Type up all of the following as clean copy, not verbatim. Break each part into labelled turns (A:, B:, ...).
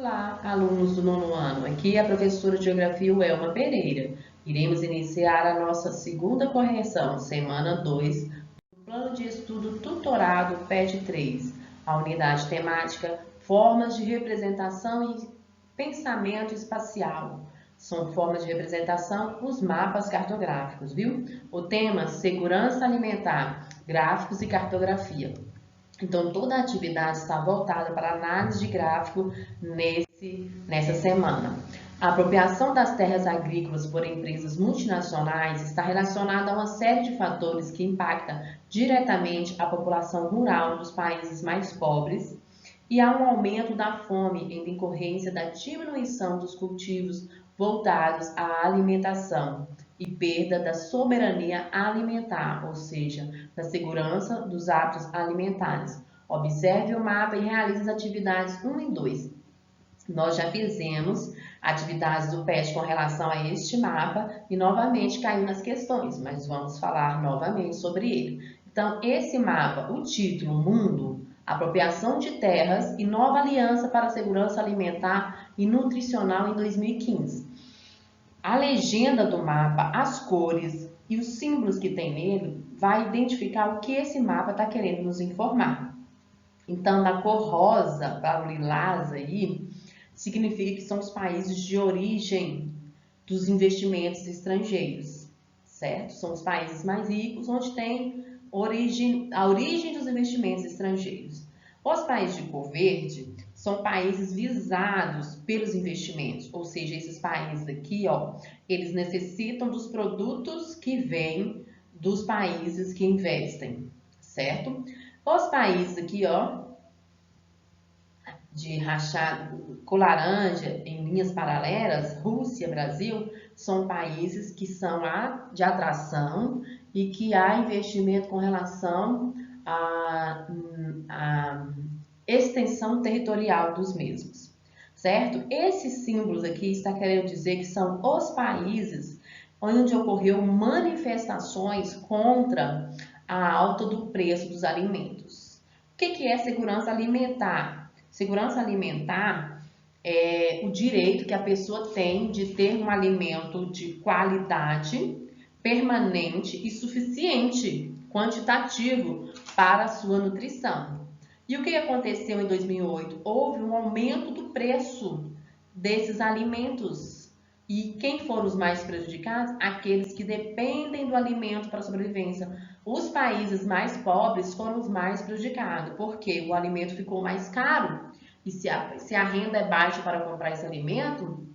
A: Olá, alunos do nono ano. Aqui é a professora de Geografia Welma Pereira. Iremos iniciar a nossa segunda correção, semana 2, do Plano de Estudo Tutorado PET 3, a unidade temática Formas de Representação e Pensamento Espacial. São formas de representação os mapas cartográficos, viu? O tema, segurança alimentar, gráficos e cartografia. Então, toda a atividade está voltada para a análise de gráfico nessa semana. A apropriação das terras agrícolas por empresas multinacionais está relacionada a uma série de fatores que impactam diretamente a população rural dos países mais pobres e há um aumento da fome em decorrência da diminuição dos cultivos voltados à alimentação e perda da soberania alimentar, ou seja, da segurança dos hábitos alimentares. Observe o mapa e realize as atividades 1 e 2. Nós já fizemos atividades do PET com relação a este mapa e novamente caiu nas questões, mas vamos falar novamente sobre ele. Então, esse mapa, o título Mundo, Apropriação de Terras e Nova Aliança para a Segurança Alimentar e Nutricional em 2015. A legenda do mapa, as cores e os símbolos que tem nele vai identificar o que esse mapa está querendo nos informar. Então, na cor rosa para o lilás aí, significa que são os países de origem dos investimentos estrangeiros, certo? São os países mais ricos onde tem a origem dos investimentos estrangeiros. Os países de cor verde são países visados pelos investimentos, ou seja, esses países aqui, ó, eles necessitam dos produtos que vêm dos países que investem, certo? Os países aqui, ó, de rachado com laranja em linhas paralelas, Rússia, Brasil, são países que são de atração e que há investimento com relação à extensão territorial dos mesmos, certo? Esses símbolos aqui está querendo dizer que são os países onde ocorreu manifestações contra a alta do preço dos alimentos. O que é segurança alimentar? Segurança alimentar é o direito que a pessoa tem de ter um alimento de qualidade, permanente e suficiente, quantitativo para a sua nutrição. E o que aconteceu em 2008? Houve um aumento do preço desses alimentos. E quem foram os mais prejudicados? Aqueles que dependem do alimento para a sobrevivência. Os países mais pobres foram os mais prejudicados, porque o alimento ficou mais caro. E se a renda é baixa para comprar esse alimento,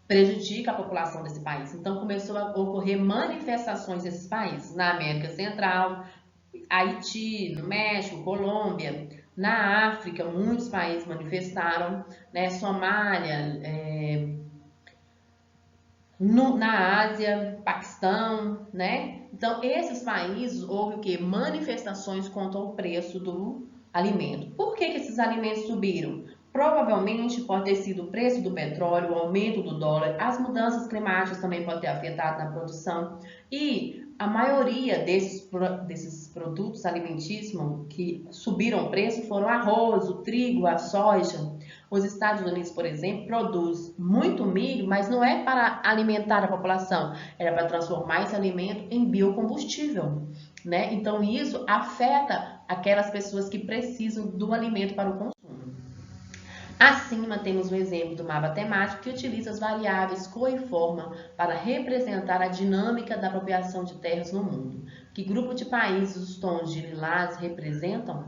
A: prejudica a população desse país. Então, começou a ocorrer manifestações nesses países. Na América Central, Haiti, no México, Colômbia. Na África, muitos países manifestaram, né? Somália, na Ásia, Paquistão, né? Então, esses países houve o quê? Manifestações contra o preço do alimento. Por que esses alimentos subiram? Provavelmente pode ter sido o preço do petróleo, o aumento do dólar, as mudanças climáticas também podem ter afetado na produção e a maioria desses produtos alimentícios que subiram o preço foram o arroz, o trigo, a soja. Os Estados Unidos, por exemplo, produz muito milho, mas não é para alimentar a população, era para transformar esse alimento em biocombustível, né? Então, isso afeta aquelas pessoas que precisam do alimento para o consumo. Acima temos um exemplo do mapa temático que utiliza as variáveis cor e forma para representar a dinâmica da apropriação de terras no mundo. Que grupo de países os tons de lilás representam?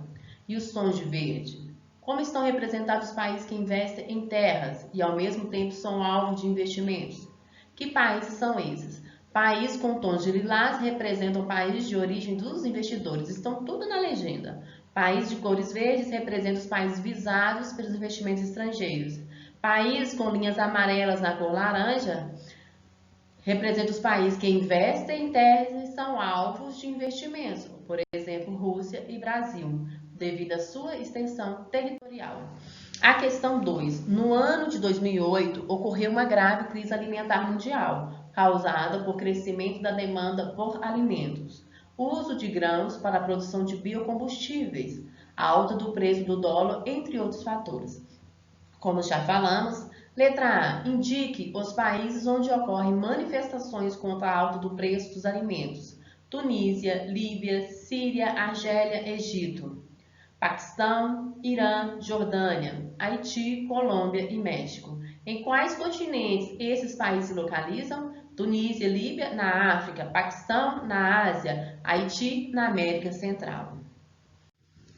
A: E os tons de verde? Como estão representados os países que investem em terras e ao mesmo tempo são alvo de investimentos? Que países são esses? Países com tons de lilás representam países de origem dos investidores. Estão tudo na legenda. Países de cores verdes representam os países visados pelos investimentos estrangeiros. Países com linhas amarelas na cor laranja representam os países que investem em terras e são alvos de investimentos. Por exemplo, Rússia e Brasil, devido à sua extensão territorial. A questão 2. No ano de 2008, ocorreu uma grave crise alimentar mundial, causada por crescimento da demanda por alimentos, uso de grãos para a produção de biocombustíveis, a alta do preço do dólar, entre outros fatores. como já falamos. Letra A. Indique os países onde ocorrem manifestações contra a alta do preço dos alimentos. Tunísia, Líbia, Síria, Argélia, Egito. Paquistão, Irã, Jordânia, Haiti, Colômbia e México. Em quais continentes esses países se localizam? Tunísia, Líbia, na África, Paquistão, na Ásia, Haiti, na América Central.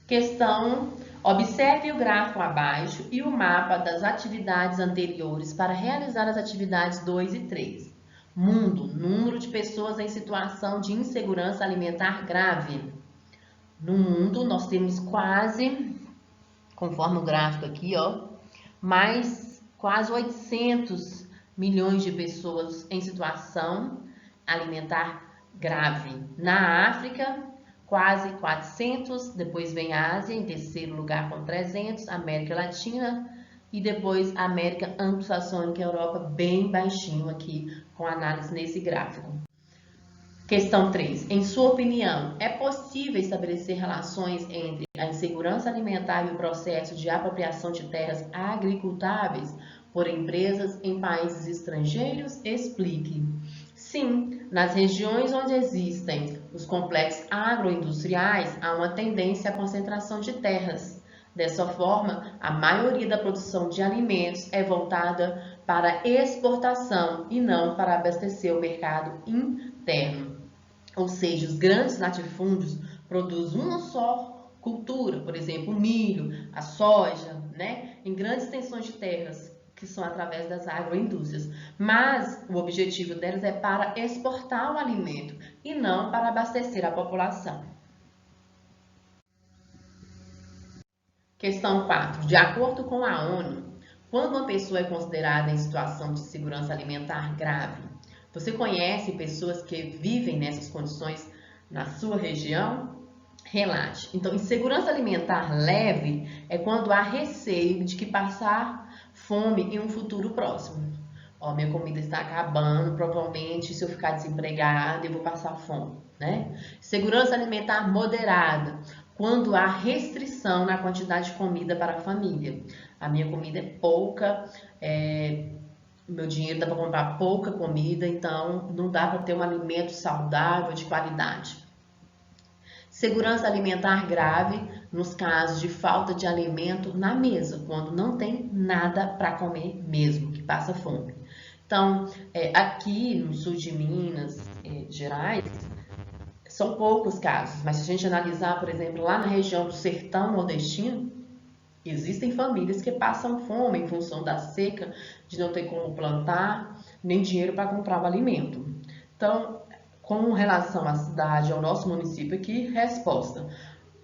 A: Questão: observe o gráfico abaixo e o mapa das atividades anteriores para realizar as atividades 2 e 3. Mundo: número de pessoas em situação de insegurança alimentar grave. No mundo, nós temos quase, conforme o gráfico aqui, mais quase 800 milhões de pessoas em situação alimentar grave. Na África, quase 400, depois vem a Ásia, em terceiro lugar com 300, América Latina e depois a América anglo-saxônica e Europa, bem baixinho aqui, com análise nesse gráfico. Questão 3. Em sua opinião, é possível estabelecer relações entre a insegurança alimentar e o processo de apropriação de terras agricultáveis por empresas em países estrangeiros? Explique. Sim, nas regiões onde existem os complexos agroindustriais, há uma tendência à concentração de terras. Dessa forma, a maioria da produção de alimentos é voltada para exportação e não para abastecer o mercado interno. Ou seja, os grandes latifúndios produzem uma só cultura, por exemplo, o milho, a soja, em grandes extensões de terras, que são através das agroindústrias. Mas o objetivo delas é para exportar o alimento e não para abastecer a população. Questão 4. De acordo com a ONU, quando uma pessoa é considerada em situação de segurança alimentar grave, você conhece pessoas que vivem nessas condições na sua região? Relaxe. Então, insegurança alimentar leve é quando há receio de que passar fome em um futuro próximo. Minha comida está acabando, provavelmente se eu ficar desempregada eu vou passar fome, Segurança alimentar moderada, quando há restrição na quantidade de comida para a família. A minha comida é pouca, meu dinheiro dá para comprar pouca comida, então não dá para ter um alimento saudável, de qualidade. Segurança alimentar grave nos casos de falta de alimento na mesa, quando não tem nada para comer mesmo, que passa fome. Então, aqui no sul de Minas Gerais, são poucos casos, mas se a gente analisar, por exemplo, lá na região do sertão nordestino, existem famílias que passam fome em função da seca, de não ter como plantar, nem dinheiro para comprar o alimento. Então, com relação à cidade, ao nosso município aqui, resposta.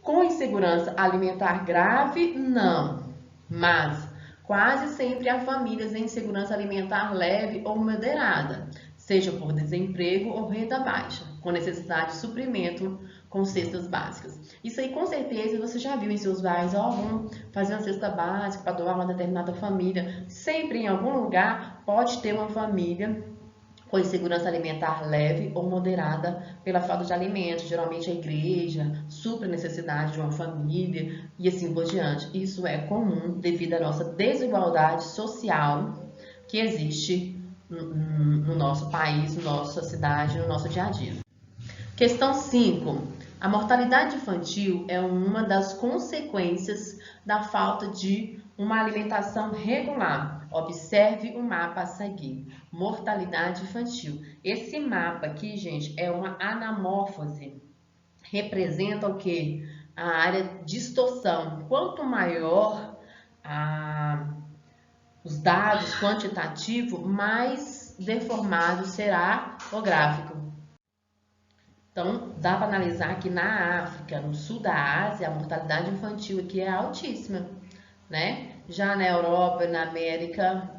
A: Com insegurança alimentar grave, não. Mas quase sempre há famílias em insegurança alimentar leve ou moderada, seja por desemprego ou renda baixa, com necessidade de suprimento com cestas básicas. Isso aí com certeza você já viu em seus bairros, vamos fazer uma cesta básica para doar uma determinada família. Sempre em algum lugar pode ter uma família com insegurança alimentar leve ou moderada pela falta de alimentos. Geralmente a igreja supre a necessidade de uma família e assim por diante. Isso é comum devido à nossa desigualdade social que existe no nosso país, na nossa cidade, no nosso dia a dia. Questão 5. A mortalidade infantil é uma das consequências da falta de uma alimentação regular. Observe o mapa a seguir. Mortalidade infantil. Esse mapa aqui, gente, é uma anamórfose. Representa o quê? A área de distorção. Quanto maior os dados quantitativos, mais deformado será o gráfico. Então, dá para analisar que na África, no sul da Ásia, a mortalidade infantil aqui é altíssima, Já na Europa e na América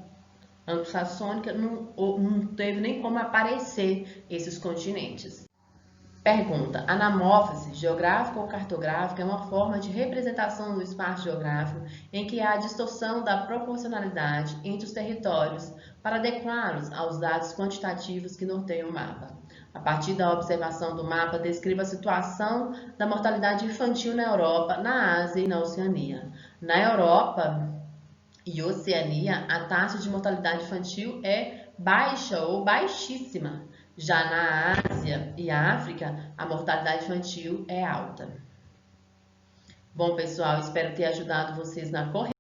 A: anglo-saxônica, não teve nem como aparecer esses continentes. Pergunta: anamórfose geográfica ou cartográfica é uma forma de representação do espaço geográfico em que há a distorção da proporcionalidade entre os territórios para adequá-los aos dados quantitativos que norteiam o mapa. A partir da observação do mapa, descreva a situação da mortalidade infantil na Europa, na Ásia e na Oceania. Na Europa, e Oceania, a taxa de mortalidade infantil é baixa ou baixíssima. Já na Ásia e África, a mortalidade infantil é alta. Bom, pessoal, espero ter ajudado vocês na correção.